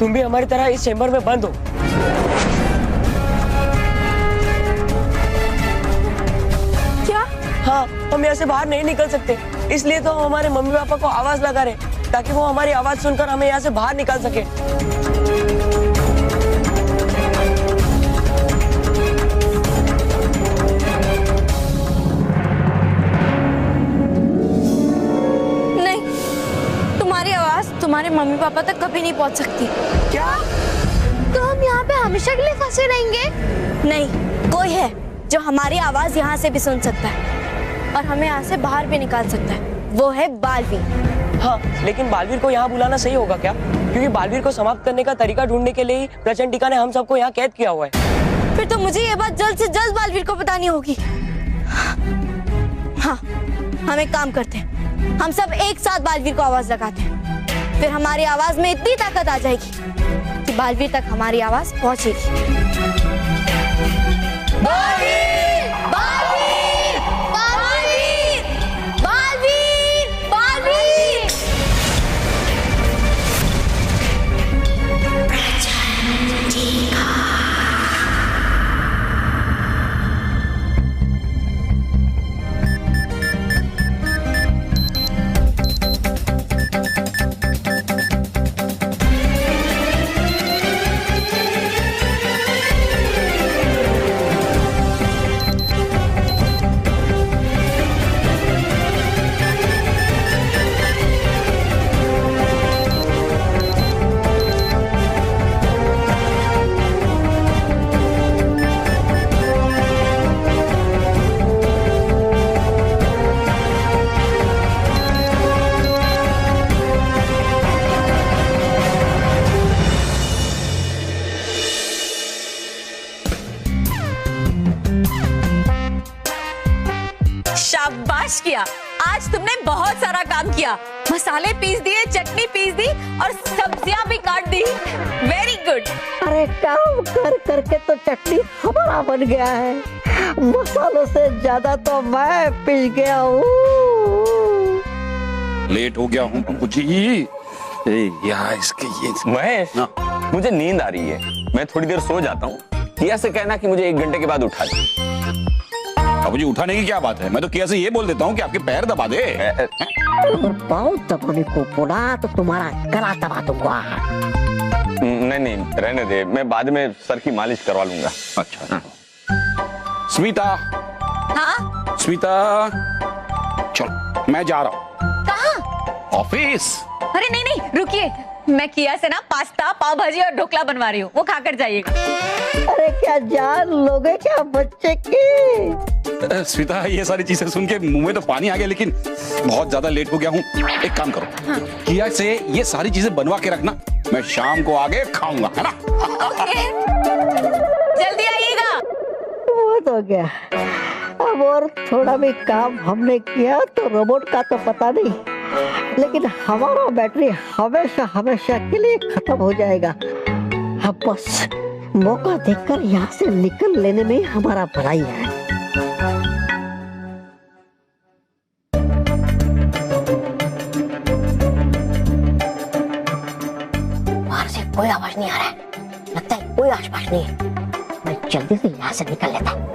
तुम भी हमारी तरह इस चेम्बर में बंद हो। क्या? हाँ, हम यहाँ से बाहर नहीं निकल सकते, इसलिए तो हम हमारे मम्मी पापा को आवाज लगा रहे ताकि वो हमारी आवाज सुनकर हमें यहाँ से बाहर निकाल सके। तुम्हारे मम्मी पापा तक कभी नहीं पहुंच सकती। क्या? तो हम यहाँ पे हमेशा के लिए फंसे रहेंगे? नहीं, कोई है जो हमारी आवाज यहाँ से भी सुन सकता है और हमें यहाँ से बाहर भी निकाल सकता है। वो है बालवीर। हाँ, लेकिन बालवीर को यहाँ बुलाना सही होगा क्या? क्योंकि बालवीर को समाप्त करने का तरीका ढूंढने के लिए ही प्रचंडिका ने हम सबको यहाँ कैद किया हुआ है। फिर तो मुझे ये बात जल्द से जल्द बालवीर को बतानी होगी। हाँ, हम एक काम करते हैं, हम सब एक साथ बालवीर को आवाज लगाते हैं। फिर हमारी आवाज में इतनी ताकत आ जाएगी कि बालवीर तक हमारी आवाज पहुंचेगी। बालवीर! बालवीर! बालवीर! बालवीर! बालवीर! शाबाश किया, आज तुमने बहुत सारा काम किया। मसाले पीस दिए, चटनी पीस दी और सब्जियां भी काट दी। Very good. अरे काम कर करके तो चटनी हमारा बन गया है, मसालों से ज्यादा तो मैं पिस गया हूँ। लेट हो गया हूँ पप्पू जी। यार इसके ये महेश, मुझे नींद आ रही है, मैं थोड़ी देर सो जाता हूँ। किया से कहना कि मुझे 1 घंटे के बाद उठा दे। अब मुझे उठाने की क्या बात है, मैं तो किया से ये बोल देता हूँ कि आपके पैर दबा दे। अगर पाँव दबाने को बोला तो तुम्हारा गला दबा दूंगा। नहीं नहीं, रहने दे, मैं बाद में सर की मालिश करवा लूंगा। अच्छा। स्मिता। हाँ? स्मिता, चलो मैं जा रहा हूँ। कहाँ? ऑफिस। अरे नहीं नहीं, रुकिए, मैं किया से ना पास्ता, पाव भाजी और ढोकला बनवा रही हूँ, वो खाकर जाइएगा। अरे क्या जान लोगे क्या बच्चे की? स्मिता, ये सारी चीजें सुन के मुंह में तो पानी आ गया, लेकिन बहुत ज्यादा लेट हो गया हूँ। एक काम करो, किया से ये सारी चीजें बनवा के रखना, मैं शाम को आगे खाऊंगा, है ना? ओके, जल्दी आइएगा। बहुत हो गया, अब और थोड़ा भी काम हमने किया तो रोबोट का तो पता नहीं, लेकिन हमारा बैटरी हमेशा हमेशा के लिए खत्म हो जाएगा। अब बस मौका देखकर यहाँ से निकल लेने में हमारा भलाई है। बाहर से कोई आवाज नहीं आ रहा है, लगता है कोई आसपास नहीं है। मैं जल्दी से यहाँ से निकल लेता हूँ।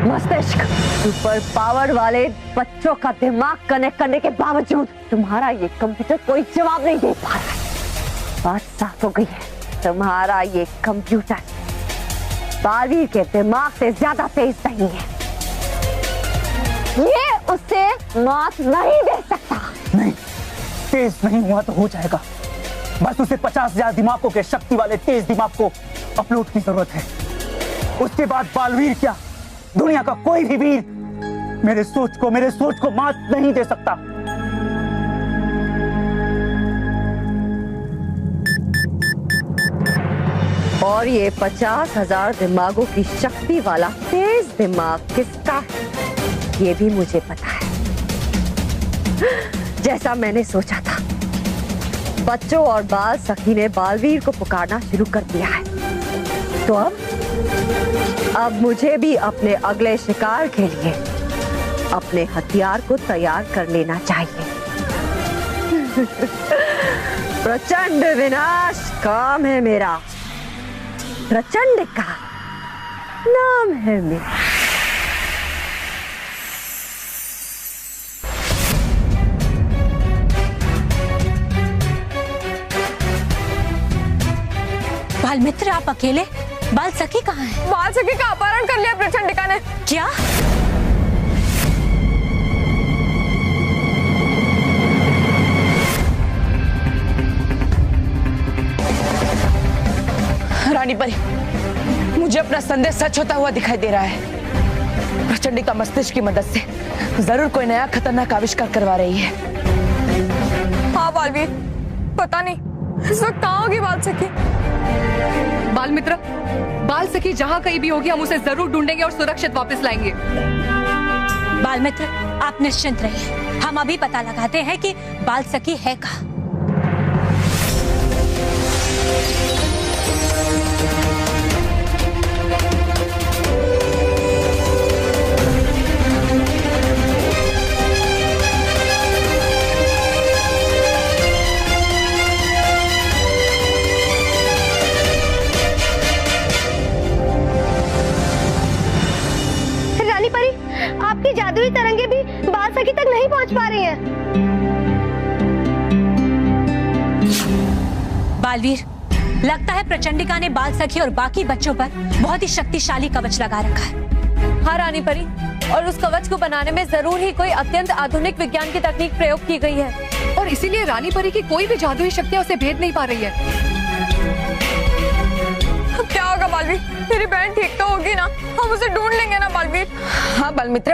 मस्तिष्क सुपर पावर वाले बच्चों का दिमाग कनेक्ट करने के बावजूद तुम्हारा ये कंप्यूटर कोई जवाब नहीं दे पा रहा है। बात साफ हो गई है, तुम्हारा ये कंप्यूटर बालवीर के दिमाग से ज्यादा तेज नहीं है। ये उससे मात नहीं दे सकता। नहीं, तेज नहीं हुआ तो हो जाएगा, बस उसे 50,000 दिमागों के शक्ति वाले तेज दिमाग को अपलोड की जरूरत है। उसके बाद बालवीर क्या, दुनिया का कोई भी वीर मेरे सोच को मात नहीं दे सकता। और ये 50,000 दिमागों की शक्ति वाला तेज दिमाग किसका है, ये भी मुझे पता है। जैसा मैंने सोचा था, बच्चों और बाल सखी ने बालवीर को पुकारना शुरू कर दिया है। तो अब मुझे भी अपने अगले शिकार के लिए अपने हथियार को तैयार कर लेना चाहिए। प्रचंड विनाश काम है मेरा, प्रचंड का नाम है मेरा। बाल मित्र आप अकेले? बाल सखी कहाँ है? बाल सखी का अपहरण कर लिया प्रचंडिका ने। क्या? रानी परी, मुझे अपना संदेश सच होता हुआ दिखाई दे रहा है। प्रचंडिका मस्तिष्क की मदद से जरूर कोई नया खतरनाक आविष्कार करवा रही है। हाँ बालवीर, पता नहीं इस वक्त कहाँ होगी बाल सखी। बाल मित्र, बाल सखी जहाँ कहीं भी होगी हम उसे जरूर ढूंढेंगे और सुरक्षित वापस लाएंगे। बाल मित्र आप निश्चिंत रहिए, हम अभी पता लगाते हैं कि बाल सखी है कहाँ। आपकी जादुई तरंगे भी बाल सखी तक नहीं पहुंच पा रही हैं। बालवीर, लगता है प्रचंडिका ने बाल सखी और बाकी बच्चों पर बहुत ही शक्तिशाली कवच लगा रखा है। हाँ रानी परी, और उस कवच को बनाने में जरूर ही कोई अत्यंत आधुनिक विज्ञान की तकनीक प्रयोग की गई है और इसीलिए रानी परी की कोई भी जादुई शक्तियां उसे भेद नहीं पा रही है। क्या होगा बालवीर? मेरी बहन ठीक तो होगी ना? हम उसे ढूंढ लेंगे ना बालवीर? हाँ बाल मित्र।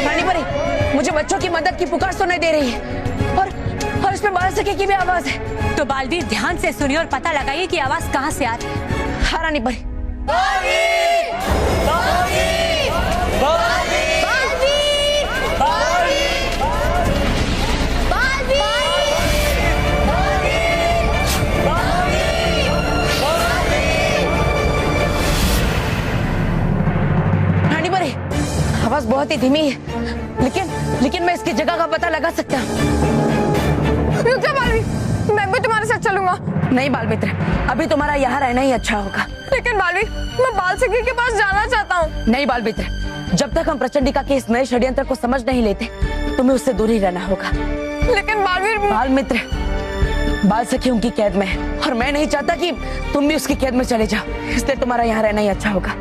रानी परी, मुझे बच्चों की मदद की पुकार सुनाई दे रही है और इसमें बाल सखी की भी आवाज है। तो बालवीर ध्यान से सुनिए और पता लगाइए कि आवाज कहाँ से आ रही है। हाँ रानी परी। रानी परी, आवाज बहुत ही धीमी है, लेकिन मैं इसकी जगह का पता लगा सकता हूँ। रुक जा बालवीर, मैं भी तुम्हारे साथ चलूंगा। नहीं बाल मित्र, अभी तुम्हारा यहाँ रहना ही अच्छा होगा। लेकिन बालवीर, मैं बाल सखी के पास जाना चाहता हूँ। नहीं बाल मित्र, जब तक हम प्रचंडिका के इस नए षड्यंत्र को समझ नहीं लेते, तुम्हें उससे दूर ही रहना होगा। लेकिन बालवीर, बाल मित्र, बाल सखी उनकी कैद में है और मैं नहीं चाहता कि तुम भी उसकी कैद में चले जाओ, इसलिए तुम्हारा यहाँ रहना ही अच्छा होगा।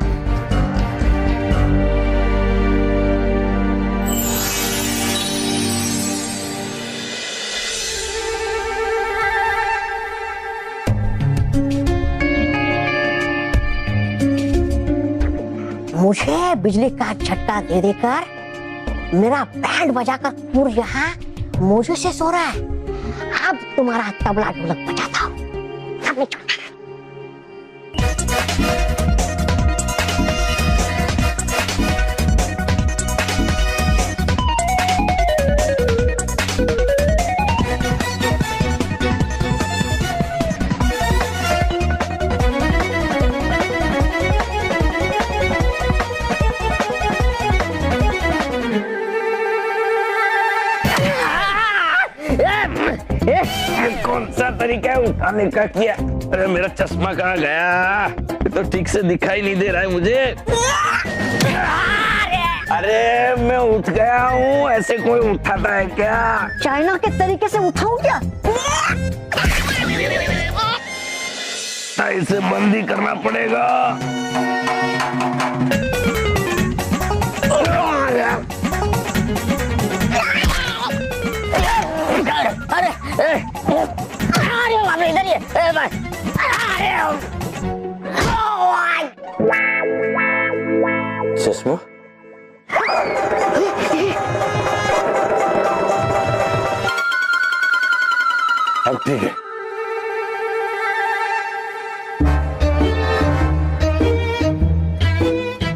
मुझे बिजली का झटका दे देकर मेरा बैंड बजाकर पूरा यहाँ मुझे से सो रहा है। अब तुम्हारा तबला ढोलक बजाता हूँ। अब मैं छोटा कौन सा तरीका है उठाने का किया? अरे मेरा चश्मा कहाँ गया? ये तो ठीक से दिखाई नहीं दे रहा है मुझे। अरे मैं उठ गया हूँ, ऐसे कोई उठाता है क्या? चाइना के तरीके से उठाऊं क्या? इसे बंद ही करना पड़ेगा। अरे बाप रे, इधर ही है। चश्मा अब ठीक है।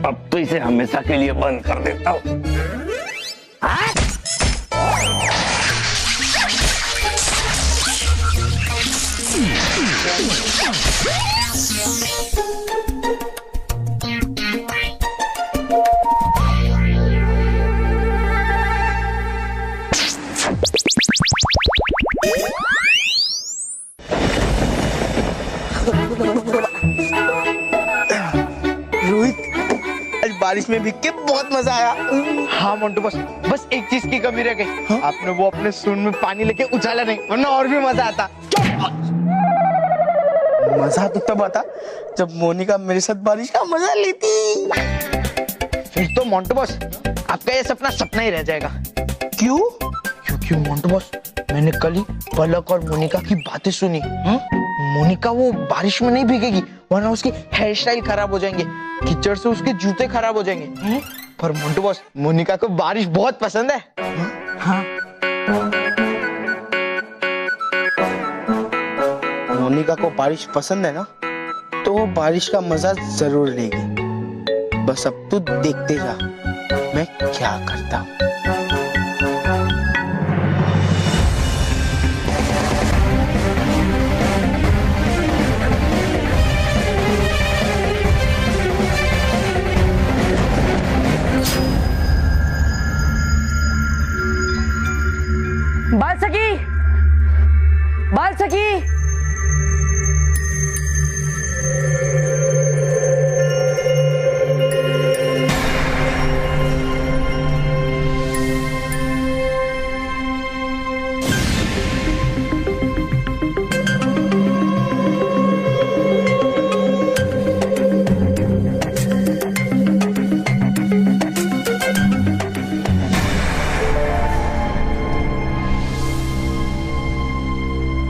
अब तो इसे हमेशा के लिए बंद कर देता हूँ। बारिश में भीग के बहुत मजा आया। हाँ मोन्टू बॉस, बस एक चीज की कमी रह गई। आपने वो अपने सूंड में पानी लेके उछाला नहीं, वरना और भी मजा आता। मजा तो तब आता जब मोनिका मेरे साथ बारिश का मजा लेती। फिर तो मोन्टू बॉस आपका ये सपना सपना ही रह जाएगा। क्यों? क्योंकि मोन्टू बॉस मैंने कल ही पलक और मोनिका की बातें सुनी। मोनिका वो बारिश में नहीं भीगेगी, वरना उसकी हेयर स्टाइल खराब हो जाएंगे, कीचड़ से उसके जूते खराब हो जाएंगे। पर मोन्टू बॉस मोनिका को बारिश बहुत पसंद है। हाँ। मोनिका को बारिश पसंद है ना, तो वो बारिश का मजा जरूर लेगी। बस अब तू देखते जा मैं क्या करता हूँ। बाल सखी, बाल सखी,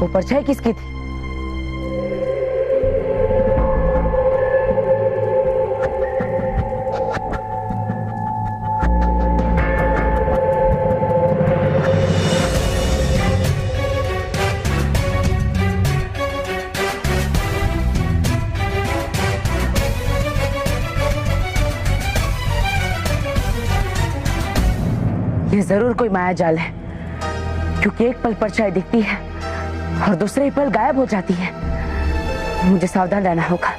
वो परछाई किसकी थी? ये जरूर कोई माया जाल है, क्योंकि एक पल परछाई दिखती है और दूसरे ही पल गायब हो जाती है। मुझे सावधान रहना होगा।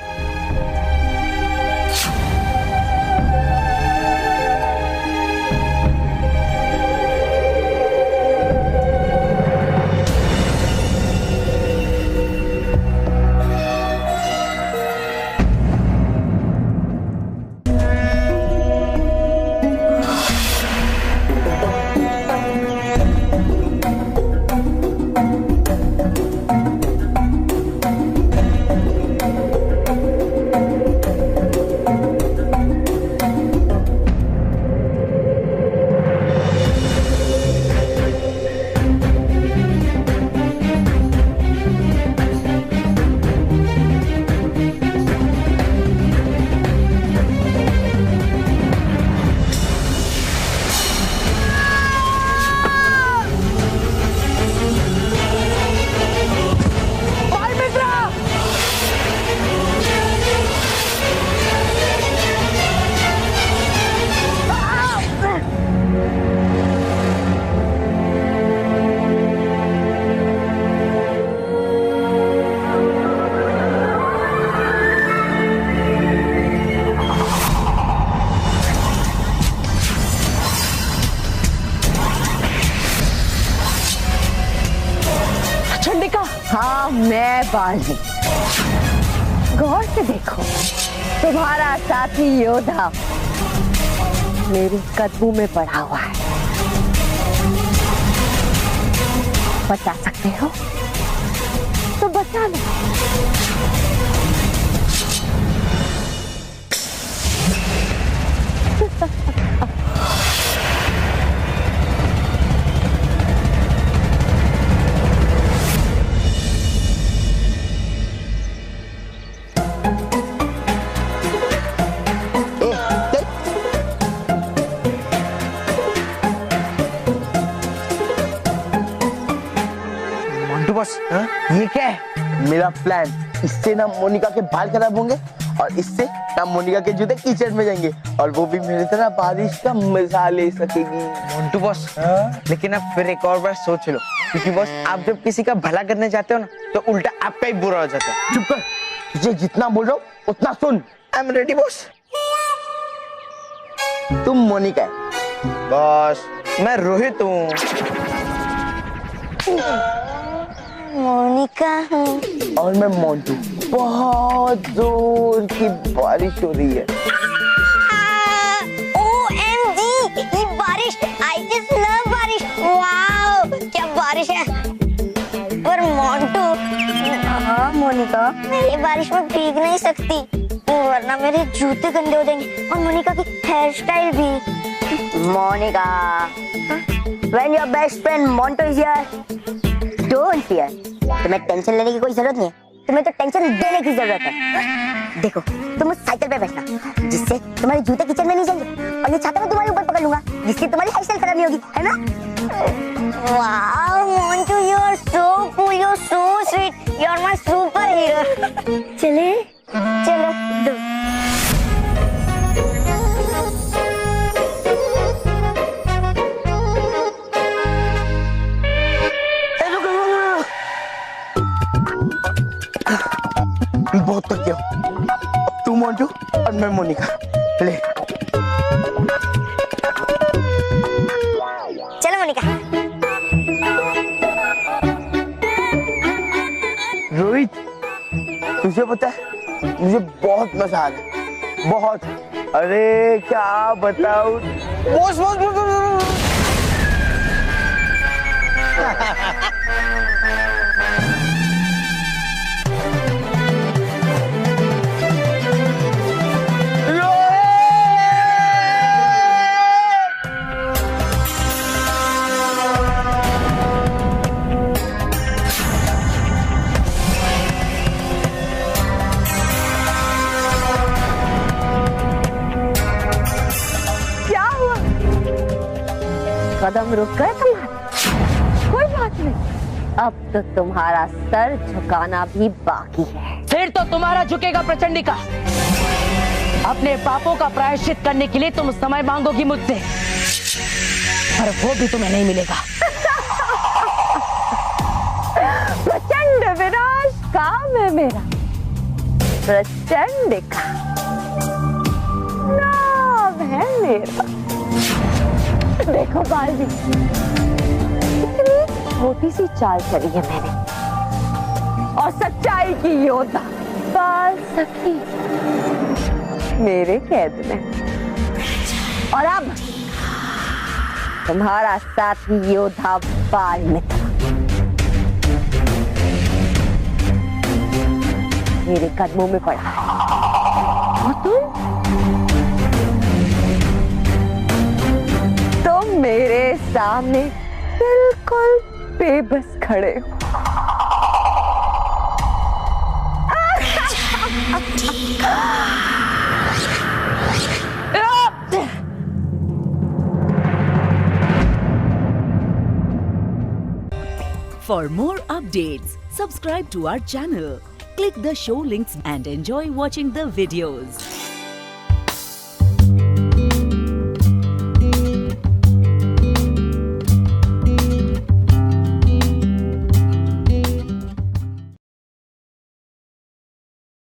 हाँ मैं बाली। गौर से देखो, तुम्हारा साथी योद्धा मेरे कदमों में पड़ा हुआ है। बचा सकते हो तो बचा लो। बस ये क्या है? मेरा प्लान, इससे ना मोनिका के बाल खराब होंगे और इससे ना मोनिका के जूते कीचड़ में जाएंगे और वो भी मेरी तरह बारिश का मजा ले सकेगी। मोन्टू बॉस, लेकिन अब फिर एक और बार सोच लो, क्योंकि बॉस आप जब किसी का भला करने जाते हो ना तो उल्टा आपका ही बुरा हो जाता है। चुप कर, तुझे जितना बोल रहा हूँ उतना सुन। I am ready boss. तुम मोनिका है बॉस, मैं रोहित हूँ। मोनिका हूँ और मैं मोन्टू। बहुत जोर की बारिश हो रही है। I just love बारिश। वाओ, क्या बारिश है। पर मोंटू, हाँ मोनिका, मैं ये बारिश में भीग नहीं सकती, वरना मेरे जूते गंदे हो जाएंगे और मोनिका की हेयर स्टाइल भी। Monika, when your best friend Monto is here, don't fear। तुम्हें टेंशन लेने की कोई जरूरत नहीं है, तुम्हें तो टेंशन देने की जरूरत है। देखो, तुम उस साइकिल पे बैठना, जिससे तुम्हारे जूते किचन में नहीं जाएंगे, और ये छाता मैं तुम्हारे ऊपर पकड़ लूंगा, जिससे तुम्हारी हेयर स्टाइल खराब नहीं होगी, है ना? Wow, Montu, you are so cool, you are so sweet, you are my superhero। चले, चलो, दो। बहुत थक गया, अब तू मोंटू और मैं मोनिका। ले चलो मोनिका। रोहित, तुझे पता है मुझे बहुत मजा आ रहा है, बहुत। अरे क्या बताऊं। Boss boss boss. कदम रुक गए तुम्हारे? कोई बात नहीं, अब तो तुम्हारा सर झुकाना भी बाकी है। फिर तो तुम्हारा झुकेगा प्रचंडिका। अपने पापों का प्रायश्चित करने के लिए तुम समय मांगोगी मुझसे, पर वो भी तुम्हें नहीं मिलेगा। प्रचंड विनाश काम है मेरा, प्रचंडिका नाम है मेरा। देखो बालवी, इतनी छोटी सी चाल चली है मैंने, और सच्चाई की योद्धा बाल सखी मेरे कैद में, और अब तुम्हारा साथी योद्धा बाल मित्र मेरे कदमों में पड़ा, और तुम मेरे सामने बिल्कुल बेबस खड़े हो। For more updates, subscribe to our channel, click the show links and enjoy watching the videos.